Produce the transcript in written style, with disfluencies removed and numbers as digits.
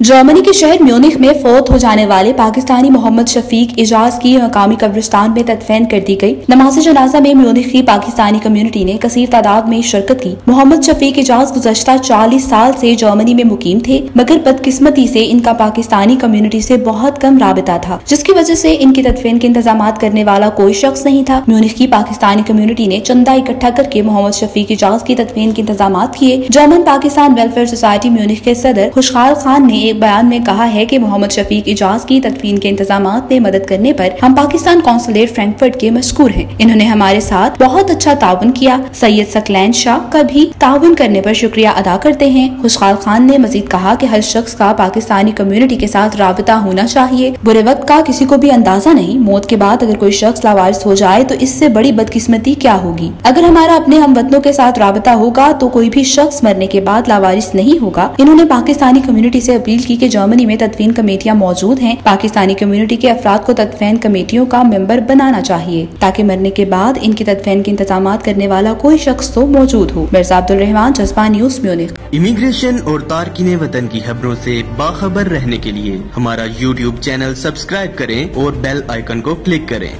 Germany के शहर Munich में फौत हो जाने वाले पाकिस्तानी मोहम्मद शफीक इजाज की मकामी कब्रिस्तान में तदफीन कर दी गई। नमाज जनाजा में म्यूनिख की पाकिस्तानी कम्युनिटी ने कसीर तादाद में शिरकत की। मोहम्मद शफीक इजाज गुज़श्ता 40 साल से जर्मनी में मुकीम थे, मगर बदकिस्मती से इनका पाकिस्तानी कम्युनिटी से बहुत कम राबिता था, जिसकी वजह से इनकी तदफीन के इंतजाम करने वाला कोई शख्स नहीं था। म्यूनिख की पाकिस्तानी कम्युनिटी ने चंदा इकट्ठा करके मोहम्मद शफीक इजाज की तदफीन के इंतजाम किए। German Pakistan welfare society Munich के सदर खुशहाल खान ने एक बयान में कहा है कि मोहम्मद शफीक इजाज की तदफीन के इंतजामात में मदद करने पर हम पाकिस्तान कौंसुलेट फ्रैंकफर्ट के मशकूर हैं। इन्होंने हमारे साथ बहुत अच्छा ताउन किया। सैयद सकलैन शाह का भी ताउन करने पर शुक्रिया अदा करते हैं। खुशहाल खान ने मजीद कहा कि हर शख्स का पाकिस्तानी कम्युनिटी के साथ राबिता होना चाहिए। बुरे वक्त का किसी को भी अंदाजा नहीं। मौत के बाद अगर कोई शख्स लावारिस हो जाए तो इससे बड़ी बदकिस्मती क्या होगी। अगर हमारा अपने हमवतनों के साथ राबिता होगा तो कोई भी शख्स मरने के बाद लावारिस नहीं होगा। इन्होंने पाकिस्तानी कम्युनिटी से अपील की कि जर्मनी में तदफीन कमेटियां मौजूद हैं। पाकिस्तानी कम्युनिटी के अफराद को तदफीन कमेटियों का मेंबर बनाना चाहिए, ताकि मरने के बाद इनकी तदफीन के इंतजाम करने वाला कोई शख्स तो मौजूद हो। मिर्जा अब्दुल रहमान, जज्बा न्यूज, म्यूनिख। इमिग्रेशन और तारकीने वतन की खबरों से बाखबर रहने के लिए हमारा YouTube चैनल सब्सक्राइब करें और बेल आइकन को क्लिक करें।